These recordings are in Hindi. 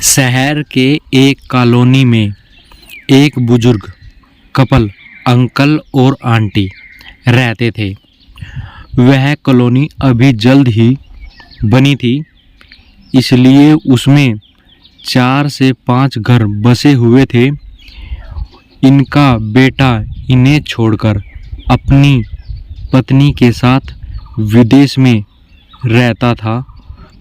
शहर के एक कॉलोनी में एक बुजुर्ग कपल अंकल और आंटी रहते थे। वह कॉलोनी अभी जल्द ही बनी थी, इसलिए उसमें 4 से 5 घर बसे हुए थे। इनका बेटा इन्हें छोड़कर अपनी पत्नी के साथ विदेश में रहता था,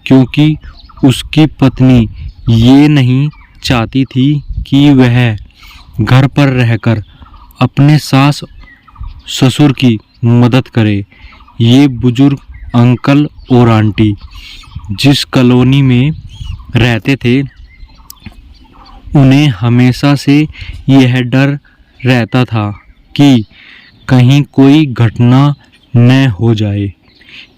क्योंकि उसकी पत्नी ये नहीं चाहती थी कि वह घर पर रहकर अपने सास ससुर की मदद करे। ये बुजुर्ग अंकल और आंटी जिस कॉलोनी में रहते थे, उन्हें हमेशा से यह डर रहता था कि कहीं कोई घटना न हो जाए,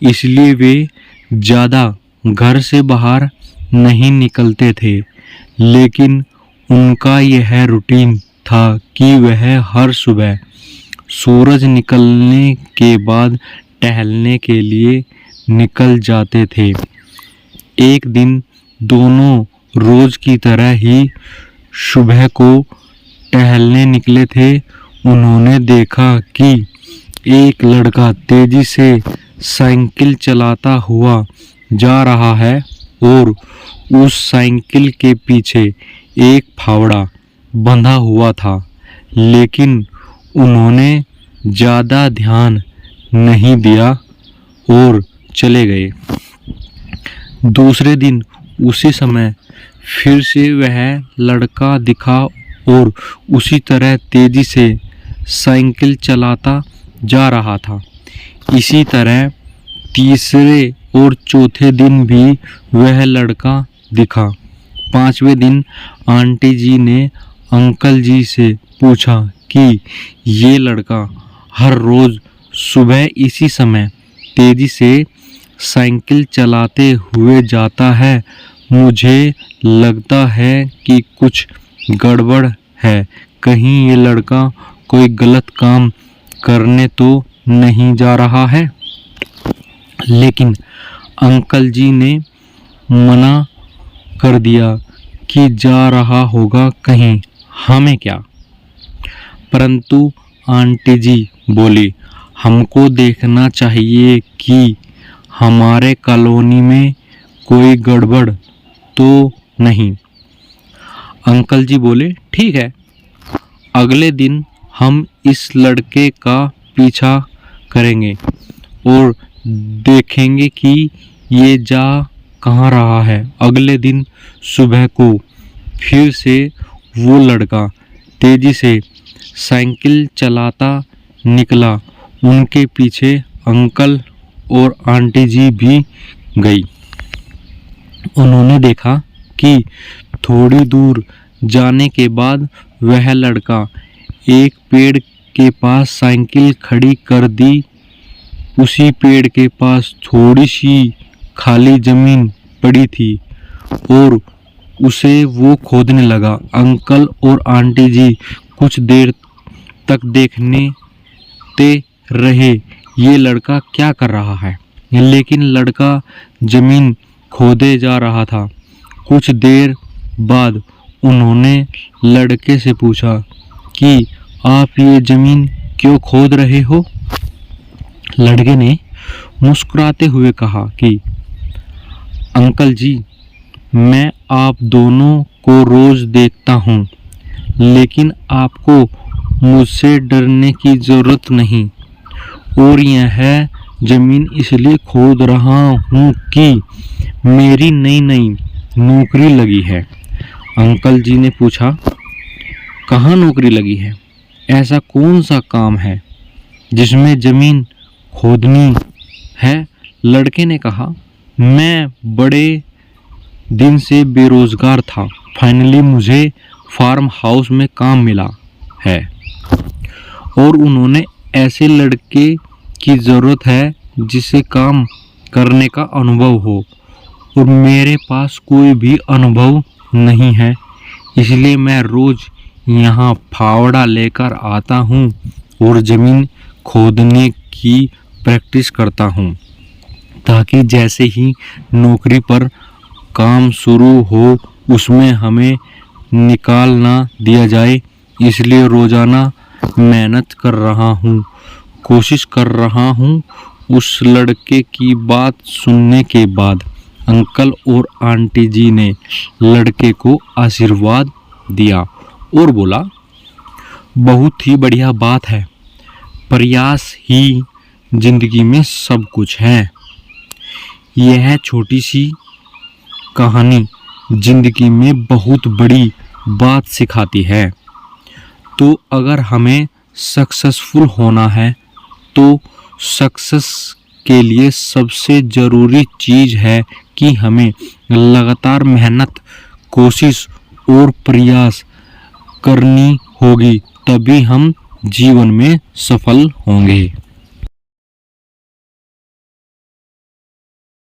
इसलिए वे ज़्यादा घर से बाहर नहीं निकलते थे। लेकिन उनका यह रूटीन था कि वह हर सुबह सूरज निकलने के बाद टहलने के लिए निकल जाते थे। एक दिन दोनों रोज की तरह ही सुबह को टहलने निकले थे। उन्होंने देखा कि एक लड़का तेजी से साइकिल चलाता हुआ जा रहा है और उस साइकिल के पीछे एक फावड़ा बंधा हुआ था। लेकिन उन्होंने ज़्यादा ध्यान नहीं दिया और चले गए। दूसरे दिन उसी समय फिर से वह लड़का दिखा और उसी तरह तेजी से साइकिल चलाता जा रहा था। इसी तरह तीसरे और चौथे दिन भी वह लड़का दिखा। 5वें दिन आंटी जी ने अंकल जी से पूछा कि ये लड़का हर रोज़ सुबह इसी समय तेज़ी से साइकिल चलाते हुए जाता है। मुझे लगता है कि कुछ गड़बड़ है। कहीं ये लड़का कोई गलत काम करने तो नहीं जा रहा है। लेकिन अंकल जी ने मना कर दिया कि जा रहा होगा कहीं, हमें क्या। परंतु आंटी जी बोली, हमको देखना चाहिए कि हमारे कॉलोनी में कोई गड़बड़ तो नहीं। अंकल जी बोले, ठीक है। अगले दिन हम इस लड़के का पीछा करेंगे और देखेंगे कि ये जा कहाँ रहा है। अगले दिन सुबह को फिर से वो लड़का तेजी से साइकिल चलाता निकला। उनके पीछे अंकल और आंटी जी भी गई। उन्होंने देखा कि थोड़ी दूर जाने के बाद वह लड़का एक पेड़ के पास साइकिल खड़ी कर दी। उसी पेड़ के पास थोड़ी सी खाली जमीन पड़ी थी और उसे वो खोदने लगा। अंकल और आंटी जी कुछ देर तक देखते रहे ये लड़का क्या कर रहा है, लेकिन लड़का जमीन खोदे जा रहा था। कुछ देर बाद उन्होंने लड़के से पूछा कि आप ये जमीन क्यों खोद रहे हो। लड़के ने मुस्कुराते हुए कहा कि अंकल जी, मैं आप दोनों को रोज देखता हूँ, लेकिन आपको मुझसे डरने की ज़रूरत नहीं। और यह ज़मीन इसलिए खोद रहा हूँ कि मेरी नई नई नौकरी लगी है। अंकल जी ने पूछा, कहाँ नौकरी लगी है? ऐसा कौन सा काम है जिसमें ज़मीन खोदनी है? लड़के ने कहा, मैं बड़े दिन से बेरोजगार था, फाइनली मुझे फार्म हाउस में काम मिला है और उन्होंने ऐसे लड़के की ज़रूरत है जिसे काम करने का अनुभव हो, और मेरे पास कोई भी अनुभव नहीं है। इसलिए मैं रोज़ यहाँ फावड़ा लेकर आता हूँ और ज़मीन खोदने की प्रैक्टिस करता हूँ, ताकि जैसे ही नौकरी पर काम शुरू हो उसमें हमें निकाल ना दिया जाए, इसलिए रोजाना मेहनत कर रहा हूँ, कोशिश कर रहा हूँ। उस लड़के की बात सुनने के बाद अंकल और आंटी जी ने लड़के को आशीर्वाद दिया और बोला, बहुत ही बढ़िया बात है, प्रयास ही जिंदगी में सब कुछ है। यह छोटी सी कहानी जिंदगी में बहुत बड़ी बात सिखाती है। तो अगर हमें सक्सेसफुल होना है तो सक्सेस के लिए सबसे ज़रूरी चीज़ है कि हमें लगातार मेहनत, कोशिश और प्रयास करनी होगी, तभी हम जीवन में सफल होंगे।